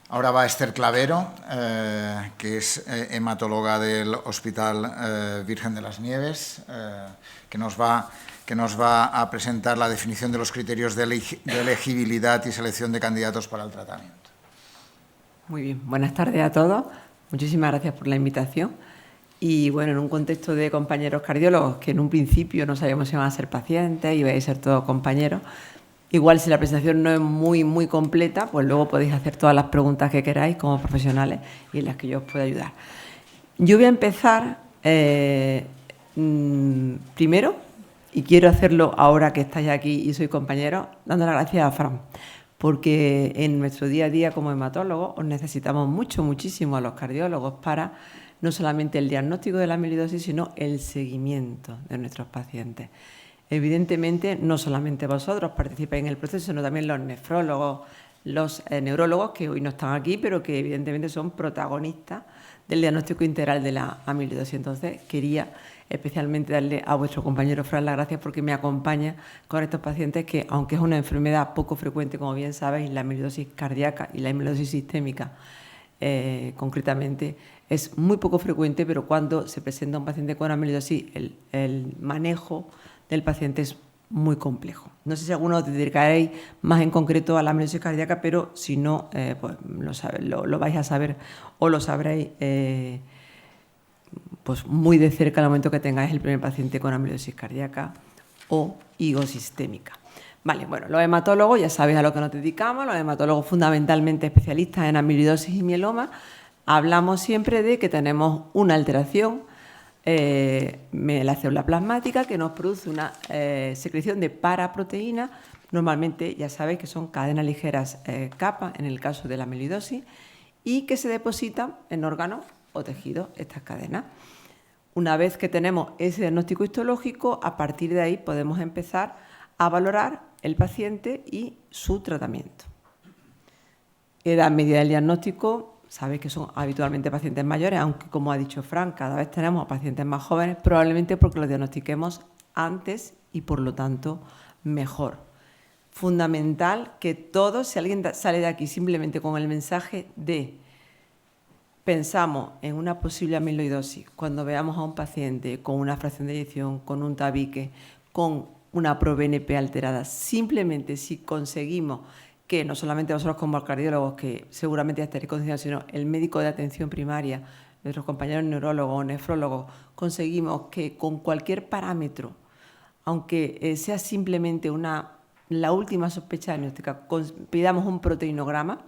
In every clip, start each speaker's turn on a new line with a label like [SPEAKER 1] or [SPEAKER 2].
[SPEAKER 1] Ahora va Esther Clavero, que es hematóloga del Hospital Virgen de las Nieves, que nos va a presentar la definición de los criterios de elegibilidad y selección de candidatos para el tratamiento.
[SPEAKER 2] Muy bien, buenas tardes a todos. Muchísimas gracias por la invitación. Y bueno, en un contexto de compañeros cardiólogos, que en un principio no sabíamos si iban a ser pacientes, ibais a ser todos compañeros, igual si la presentación no es muy completa, pues luego podéis hacer todas las preguntas que queráis como profesionales y en las que yo os pueda ayudar. Yo voy a empezar primero, y quiero hacerlo ahora que estáis aquí y sois compañeros, dando las gracias a Fran, porque en nuestro día a día como hematólogos os necesitamos muchísimo a los cardiólogos para no solamente el diagnóstico de la amiloidosis, sino el seguimiento de nuestros pacientes. Evidentemente, no solamente vosotros participáis en el proceso, sino también los nefrólogos, los neurólogos, que hoy no están aquí, pero que evidentemente son protagonistas del diagnóstico integral de la amiloidosis. Entonces, quería especialmente darle a vuestro compañero Fran las gracias porque me acompaña con estos pacientes que, aunque es una enfermedad poco frecuente, como bien sabéis, la amiloidosis cardíaca y la amiloidosis sistémica, concretamente, es muy poco frecuente, pero cuando se presenta un paciente con amiloidosis, el manejo del paciente es muy complejo. No sé si alguno os dedicaréis más en concreto a la amiloidosis cardíaca, pero si no, pues lo vais a saber o lo sabréis pues muy de cerca al momento que tengáis el primer paciente con amiloidosis cardíaca o higosistémica. Vale, bueno, los hematólogos ya sabéis a lo que nos dedicamos, los hematólogos fundamentalmente especialistas en amiloidosis y mieloma, hablamos siempre de que tenemos una alteración la célula plasmática que nos produce una secreción de paraproteínas, normalmente ya sabéis que son cadenas ligeras kappa en el caso de la amiloidosis, y que se depositan en órganos o tejidos estas cadenas. Una vez que tenemos ese diagnóstico histológico, a partir de ahí podemos empezar a valorar el paciente y su tratamiento. Edad media del diagnóstico, sabéis que son habitualmente pacientes mayores, aunque como ha dicho Fran, cada vez tenemos pacientes más jóvenes, probablemente porque los diagnostiquemos antes y por lo tanto mejor. Fundamental que todos, si alguien sale de aquí simplemente con el mensaje de pensamos en una posible amiloidosis cuando veamos a un paciente con una fracción de eyección, con un tabique, con una proBNP alterada, simplemente si conseguimos que no solamente vosotros como cardiólogos, que seguramente ya estaréis concienciados, sino el médico de atención primaria, nuestros compañeros neurólogos o nefrólogos, conseguimos que con cualquier parámetro, aunque sea simplemente la última sospecha diagnóstica, pidamos un proteinograma,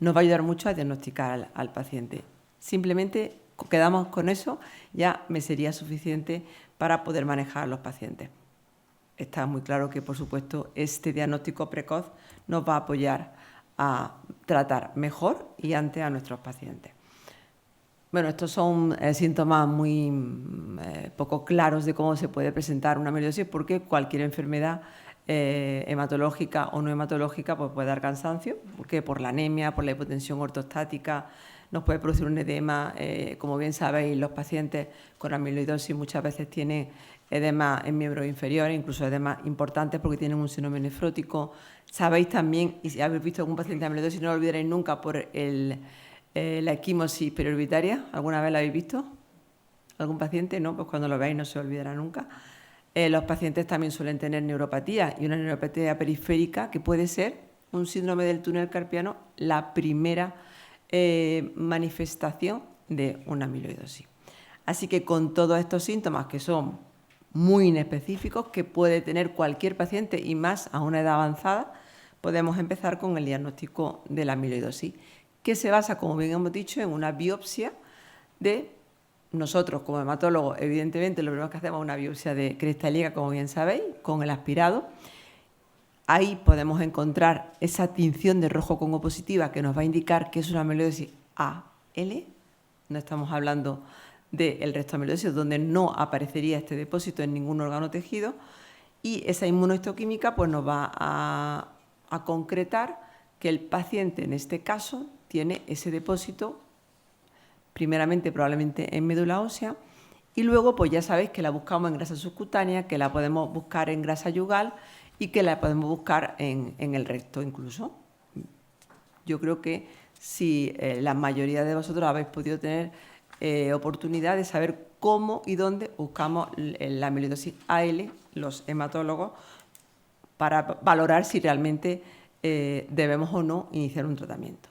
[SPEAKER 2] nos va a ayudar mucho a diagnosticar al paciente. Simplemente quedamos con eso, ya me sería suficiente para poder manejar a los pacientes. Está muy claro que, por supuesto, este diagnóstico precoz nos va a apoyar a tratar mejor y antes a nuestros pacientes. Bueno, estos son síntomas muy poco claros de cómo se puede presentar una amiloidosis, porque cualquier enfermedad hematológica o no hematológica pues puede dar cansancio, porque por la anemia, por la hipotensión ortostática, nos puede producir un edema. Como bien sabéis, los pacientes con amiloidosis muchas veces tienen edema en miembros inferiores, incluso edemas importantes porque tienen un síndrome nefrótico. Sabéis también, y si habéis visto algún paciente de amiloidosis, no lo olvidaréis nunca por la equimosis periorbitaria. ¿Alguna vez la habéis visto? ¿Algún paciente? No, pues cuando lo veáis no se olvidará nunca. Los pacientes también suelen tener neuropatía y una neuropatía periférica que puede ser un síndrome del túnel carpiano, la primera manifestación de una amiloidosis. Así que con todos estos síntomas que son muy inespecíficos, que puede tener cualquier paciente y más a una edad avanzada, podemos empezar con el diagnóstico de la amiloidosis, que se basa, como bien hemos dicho, en una biopsia de nosotros como hematólogos. Evidentemente, lo primero que hacemos es una biopsia de cresta ilíaca, como bien sabéis, con el aspirado. Ahí podemos encontrar esa tinción de rojo con O positiva que nos va a indicar que es una amiloidosis AL. No estamos hablando del resto de amiloidosis, donde no aparecería este depósito en ningún órgano o tejido. Y esa inmunohistoquímica pues, nos va a concretar que el paciente, en este caso, tiene ese depósito, primeramente probablemente en médula ósea, y luego pues ya sabéis que la buscamos en grasa subcutánea, que la podemos buscar en grasa yugal y que la podemos buscar en el recto incluso. Yo creo que si la mayoría de vosotros habéis podido tener oportunidad de saber cómo y dónde buscamos la amiloidosis AL, los hematólogos, para valorar si realmente debemos o no iniciar un tratamiento.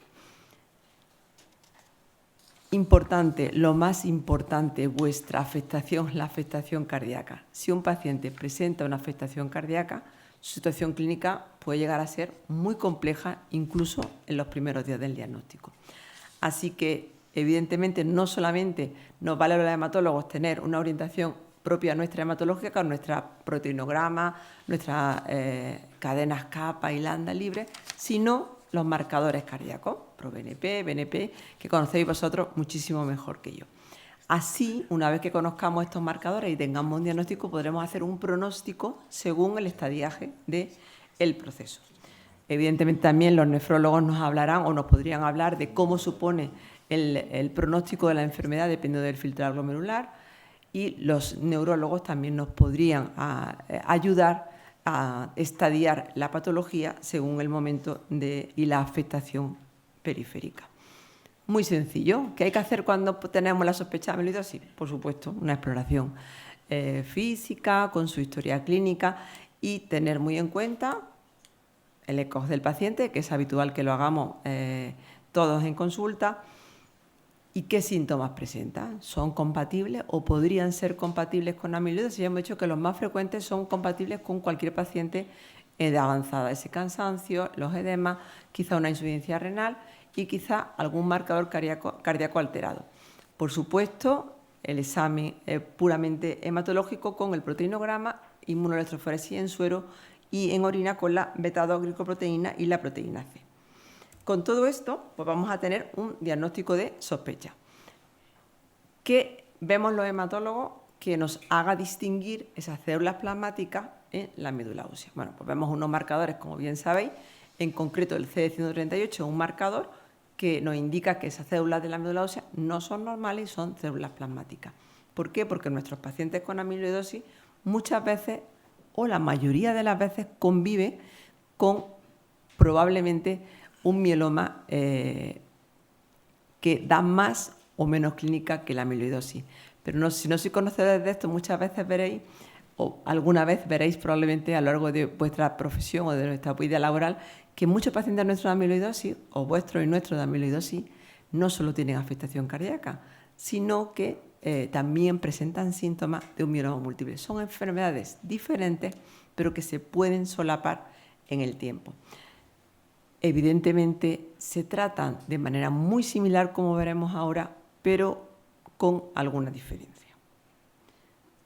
[SPEAKER 2] Importante, lo más importante, vuestra afectación, la afectación cardíaca. Si un paciente presenta una afectación cardíaca, su situación clínica puede llegar a ser muy compleja, incluso en los primeros días del diagnóstico. Así que, evidentemente, no solamente nos vale a los hematólogos tener una orientación propia nuestra hematológica, con nuestra proteinograma, nuestras cadenas kappa y lambda libres, sino los marcadores cardíacos, ProBNP, BNP, que conocéis vosotros muchísimo mejor que yo. Así, una vez que conozcamos estos marcadores y tengamos un diagnóstico, podremos hacer un pronóstico según el estadiaje del proceso. Evidentemente, también los nefrólogos nos hablarán o nos podrían hablar de cómo supone el pronóstico de la enfermedad dependiendo del filtrado glomerular, y los neurólogos también nos podrían ayudar a estadiar la patología según el momento y la afectación periférica. Muy sencillo. ¿Qué hay que hacer cuando tenemos la sospecha de amiloidosis? Por supuesto, una exploración física con su historia clínica y tener muy en cuenta el ECOG del paciente, que es habitual que lo hagamos todos en consulta. ¿Y qué síntomas presentan? ¿Son compatibles o podrían ser compatibles con amiloidosis? Ya hemos dicho que los más frecuentes son compatibles con cualquier paciente de avanzada. Ese cansancio, los edemas, quizá una insuficiencia renal y quizá algún marcador cardíaco alterado. Por supuesto, el examen puramente hematológico con el proteinograma, inmunoelectroforesis en suero y en orina con la beta-2-glicoproteína y la proteína C. Con todo esto, pues vamos a tener un diagnóstico de sospecha. ¿Qué vemos los hematólogos que nos haga distinguir esas células plasmáticas en la médula ósea? Bueno, pues vemos unos marcadores, como bien sabéis, en concreto el CD138, un marcador que nos indica que esas células de la médula ósea no son normales y son células plasmáticas. ¿Por qué? Porque nuestros pacientes con amiloidosis muchas veces, o la mayoría de las veces, convive con probablemente un mieloma que da más o menos clínica que la amiloidosis. Pero si no sois conocedores de esto, muchas veces veréis, o alguna vez veréis probablemente a lo largo de vuestra profesión o de nuestra vida laboral, que muchos pacientes nuestros de amiloidosis, o vuestros y nuestros de amiloidosis, no solo tienen afectación cardíaca, sino que también presentan síntomas de un mieloma múltiple. Son enfermedades diferentes, pero que se pueden solapar en el tiempo. Evidentemente se tratan de manera muy similar, como veremos ahora, pero con alguna diferencia.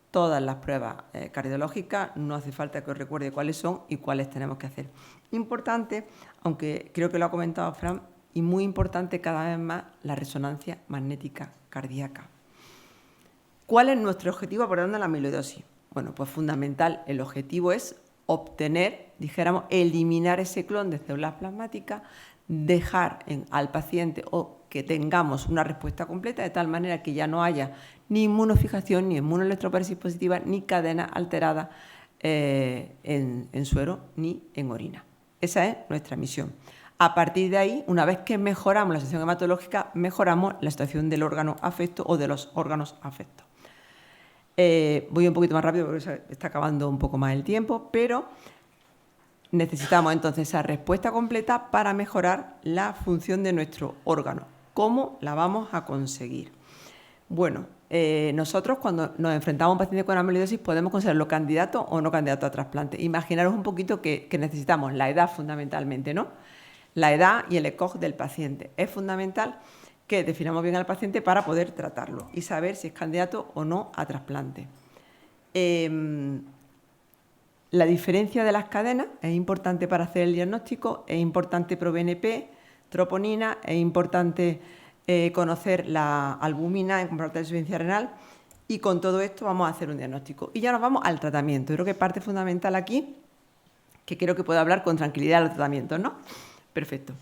[SPEAKER 2] Todas las pruebas cardiológicas, no hace falta que os recuerde cuáles son y cuáles tenemos que hacer. Importante, aunque creo que lo ha comentado Fran, y muy importante cada vez más, la resonancia magnética cardíaca. ¿Cuál es nuestro objetivo abordando la amiloidosis? Bueno, pues fundamental, el objetivo es obtener, dijéramos, eliminar ese clon de células plasmáticas, dejar al paciente o que tengamos una respuesta completa de tal manera que ya no haya ni inmunofijación, ni inmunoelectroforesis positiva, ni cadena alterada en suero ni en orina. Esa es nuestra misión. A partir de ahí, una vez que mejoramos la situación hematológica, mejoramos la situación del órgano afecto o de los órganos afectos. Voy un poquito más rápido porque se está acabando un poco más el tiempo, pero necesitamos entonces esa respuesta completa para mejorar la función de nuestro órgano. ¿Cómo la vamos a conseguir? Bueno, nosotros cuando nos enfrentamos a un paciente con amiloidosis podemos considerarlo candidato o no candidato a trasplante. Imaginaros un poquito que necesitamos la edad fundamentalmente, ¿no? La edad y el ECOG del paciente. Es fundamental que definamos bien al paciente para poder tratarlo y saber si es candidato o no a trasplante. La diferencia de las cadenas es importante para hacer el diagnóstico, es importante ProBNP, troponina, es importante conocer la albumina en compartir de insuficiencia renal, y con todo esto vamos a hacer un diagnóstico. Y ya nos vamos al tratamiento. Creo que parte fundamental aquí, que creo que puedo hablar con tranquilidad de los tratamientos, ¿no? Perfecto.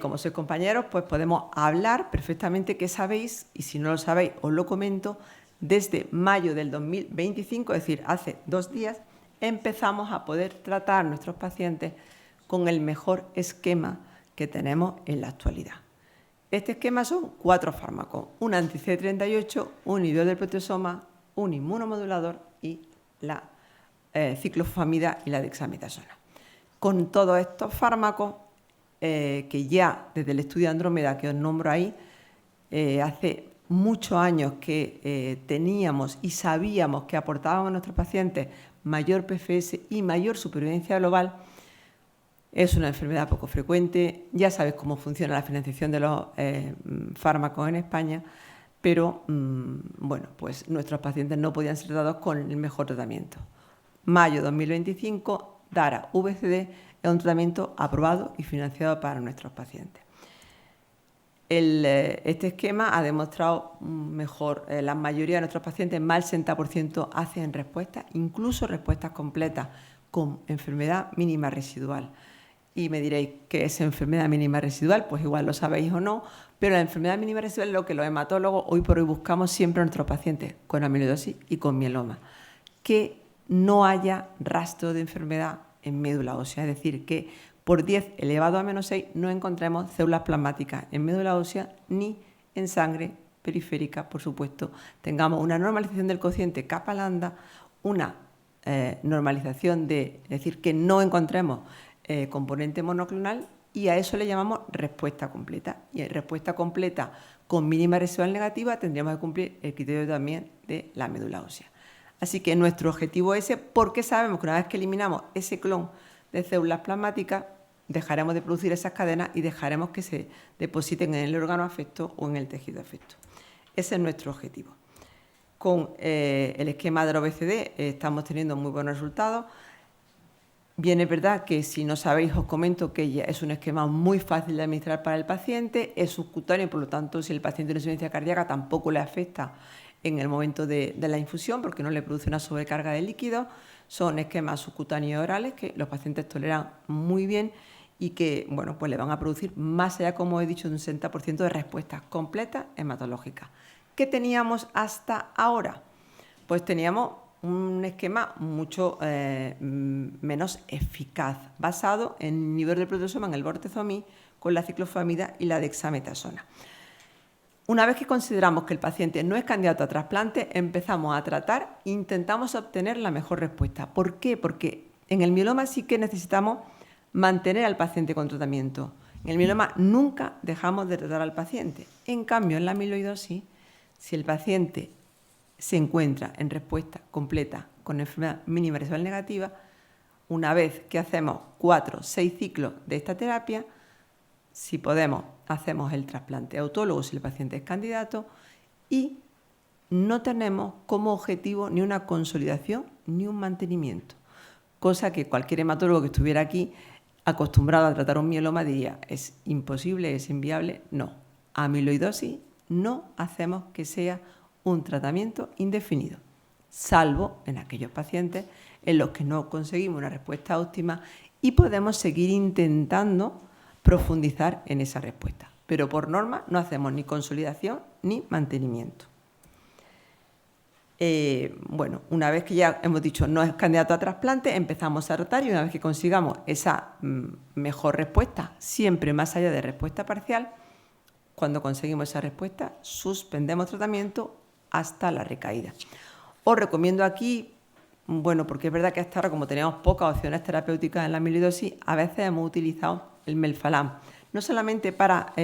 [SPEAKER 2] Como sois compañeros, pues podemos hablar perfectamente qué sabéis, y si no lo sabéis, os lo comento. Desde mayo del 2025, es decir, hace 2 días, empezamos a poder tratar a nuestros pacientes con el mejor esquema que tenemos en la actualidad. Este esquema son 4 fármacos, un anti-CD38, un inhibidor del proteasoma, un inmunomodulador y la ciclofosfamida y la dexametasona. Con todos estos fármacos, que ya desde el estudio Andrómeda que os nombro ahí, hace muchos años que teníamos y sabíamos que aportábamos a nuestros pacientes mayor PFS y mayor supervivencia global. Es una enfermedad poco frecuente, ya sabes cómo funciona la financiación de los fármacos en España, pero bueno, pues nuestros pacientes no podían ser tratados con el mejor tratamiento. Mayo 2025, DARA-VCD es un tratamiento aprobado y financiado para nuestros pacientes. Este esquema ha demostrado mejor, la mayoría de nuestros pacientes, más del 60% hacen respuestas, incluso respuestas completas con enfermedad mínima residual. Y me diréis, ¿qué es enfermedad mínima residual? Pues igual lo sabéis o no, pero la enfermedad mínima residual es lo que los hematólogos hoy por hoy buscamos siempre en nuestros pacientes con amiloidosis y con mieloma. Que no haya rastro de enfermedad en médula ósea, es decir, que por 10 elevado a menos 6 no encontremos células plasmáticas en médula ósea ni en sangre periférica, por supuesto. Tengamos una normalización del cociente kappa lambda, una normalización es decir, que no encontremos componente monoclonal, y a eso le llamamos respuesta completa. Y respuesta completa con mínima residual negativa tendríamos que cumplir el criterio también de la médula ósea. Así que nuestro objetivo es ese, porque sabemos que una vez que eliminamos ese clon de células plasmáticas, dejaremos de producir esas cadenas y dejaremos que se depositen en el órgano afecto o en el tejido afecto. Ese es nuestro objetivo. Con el esquema de DARA-VCD estamos teniendo muy buenos resultados. Bien, es verdad que si no sabéis os comento que es un esquema muy fácil de administrar para el paciente, es subcutáneo, por lo tanto si el paciente tiene insuficiencia cardíaca tampoco le afecta en el momento de la infusión porque no le produce una sobrecarga de líquidos. Son esquemas subcutáneos orales que los pacientes toleran muy bien y que bueno, pues le van a producir más allá, como he dicho, de un 60% de respuestas completas hematológicas. ¿Qué teníamos hasta ahora? Pues teníamos un esquema mucho menos eficaz, basado en inhibidor del proteasoma en el bortezomib con la ciclofosfamida y la dexametasona. Una vez que consideramos que el paciente no es candidato a trasplante, empezamos a tratar e intentamos obtener la mejor respuesta. ¿Por qué? Porque en el mieloma sí que necesitamos mantener al paciente con tratamiento. En el mieloma nunca dejamos de tratar al paciente. En cambio, en la amiloidosis, si el paciente se encuentra en respuesta completa con enfermedad mínima residual negativa, una vez que hacemos 4 o 6 ciclos de esta terapia, si podemos, hacemos el trasplante autólogo si el paciente es candidato y no tenemos como objetivo ni una consolidación ni un mantenimiento. Cosa que cualquier hematólogo que estuviera aquí acostumbrado a tratar un mieloma diría, ¿es imposible, es inviable? No. Amiloidosis no hacemos que sea un tratamiento indefinido, salvo en aquellos pacientes en los que no conseguimos una respuesta óptima y podemos seguir intentando profundizar en esa respuesta. Pero por norma no hacemos ni consolidación ni mantenimiento. Bueno, una vez que ya hemos dicho no es candidato a trasplante, empezamos a tratar y una vez que consigamos esa mejor respuesta, siempre más allá de respuesta parcial, cuando conseguimos esa respuesta, suspendemos tratamiento hasta la recaída. Os recomiendo aquí, bueno, porque es verdad que hasta ahora, como teníamos pocas opciones terapéuticas en la amiloidosis, a veces hemos utilizado el melphalan, no solamente para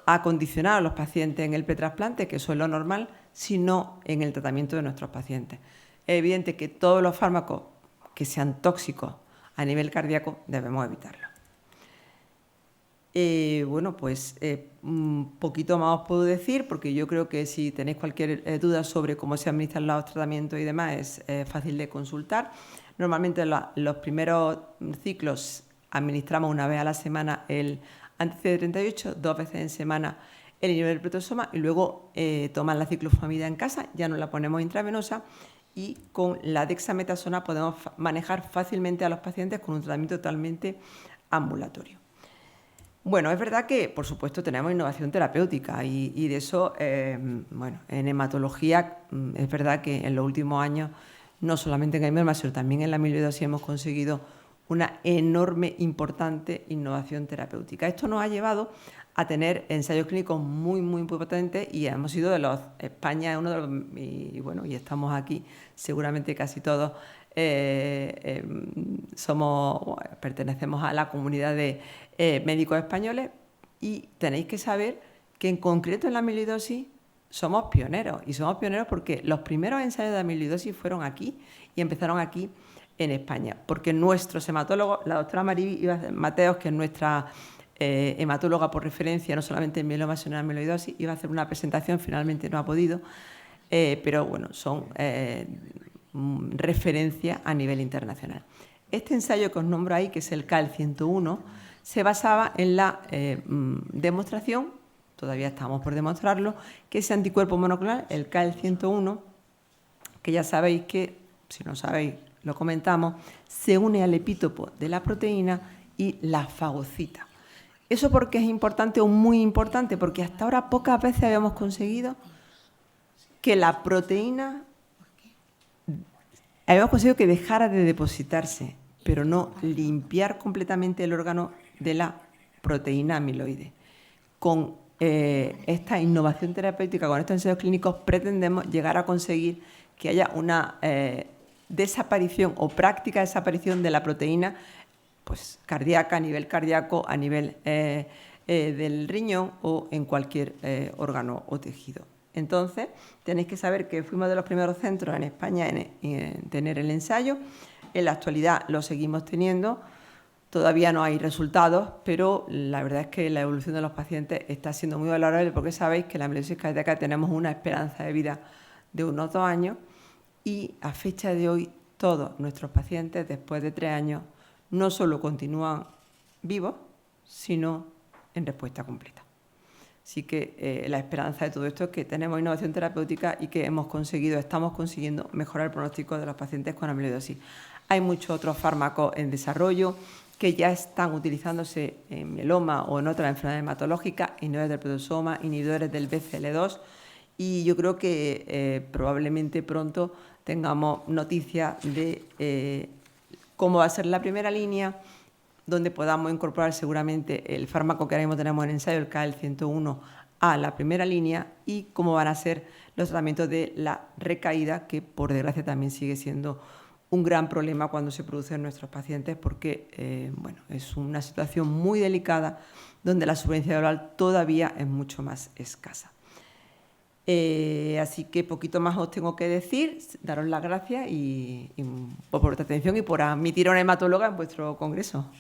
[SPEAKER 2] acondicionar a los pacientes en el pretrasplante, que eso es lo normal, sino en el tratamiento de nuestros pacientes. Es evidente que todos los fármacos que sean tóxicos a nivel cardíaco debemos evitarlos. Bueno, pues un poquito más os puedo decir, porque yo creo que si tenéis cualquier duda sobre cómo se administran los tratamientos y demás, es fácil de consultar. Normalmente los primeros ciclos administramos una vez a la semana el anti-CD38, 2 veces en semana el inhibidor del proteasoma y luego toman la ciclofosfamida en casa, ya no la ponemos intravenosa y con la dexametasona podemos manejar fácilmente a los pacientes con un tratamiento totalmente ambulatorio. Bueno, es verdad que, por supuesto, tenemos innovación terapéutica y de eso, bueno, en hematología es verdad que en los últimos años, no solamente en el mieloma, sino también en la amiloidosis hemos conseguido una enorme, importante innovación terapéutica. Esto nos ha llevado a tener ensayos clínicos muy, muy potentes y hemos sido de los... España es uno de los... Y bueno, y estamos aquí, seguramente casi todos pertenecemos a la comunidad de médicos españoles y tenéis que saber que en concreto en la amiloidosis somos pioneros, y somos pioneros porque los primeros ensayos de amiloidosis fueron aquí y empezaron aquí en España, porque nuestros hematólogos, la doctora María Mateos, que es nuestra hematóloga por referencia, no solamente en mieloma, sino en amiloidosis, iba a hacer una presentación, finalmente no ha podido, pero bueno, son referencia a nivel internacional. Este ensayo que os nombro ahí, que es el CAL-101, se basaba en la demostración, todavía estamos por demostrarlo, que ese anticuerpo monoclonal, el CAL-101, que ya sabéis que, si no sabéis, lo comentamos, se une al epítopo de la proteína y la fagocita. ¿Eso por qué es importante o muy importante? Porque hasta ahora pocas veces habíamos conseguido que la proteína, habíamos conseguido que dejara de depositarse, pero no limpiar completamente el órgano de la proteína amiloide. Con esta innovación terapéutica, con estos ensayos clínicos, pretendemos llegar a conseguir que haya una desaparición o práctica desaparición de la proteína pues, cardíaca, a nivel cardíaco, a nivel del riñón o en cualquier órgano o tejido. Entonces, tenéis que saber que fuimos de los primeros centros en España en tener el ensayo. En la actualidad lo seguimos teniendo. Todavía no hay resultados, pero la verdad es que la evolución de los pacientes está siendo muy valorable porque sabéis que en la amiloidosis cardíaca tenemos una esperanza de vida de unos 2 años y a fecha de hoy todos nuestros pacientes después de 3 años no solo continúan vivos, sino en respuesta completa. Así que la esperanza de todo esto es que tenemos innovación terapéutica y que estamos consiguiendo mejorar el pronóstico de los pacientes con amiloidosis. Hay muchos otros fármacos en desarrollo que ya están utilizándose en mieloma o en otras enfermedades hematológicas, inhibidores del proteasoma, inhibidores del BCL2, y yo creo que probablemente pronto tengamos noticias de cómo va a ser la primera línea, donde podamos incorporar seguramente el fármaco que ahora mismo tenemos en ensayo, el CAL-101, a la primera línea y cómo van a ser los tratamientos de la recaída, que por desgracia también sigue siendo un gran problema cuando se produce en nuestros pacientes porque bueno, es una situación muy delicada donde la supervivencia oral todavía es mucho más escasa. Así que poquito más os tengo que decir, daros las gracias y por vuestra atención y por admitir a una hematóloga en vuestro congreso.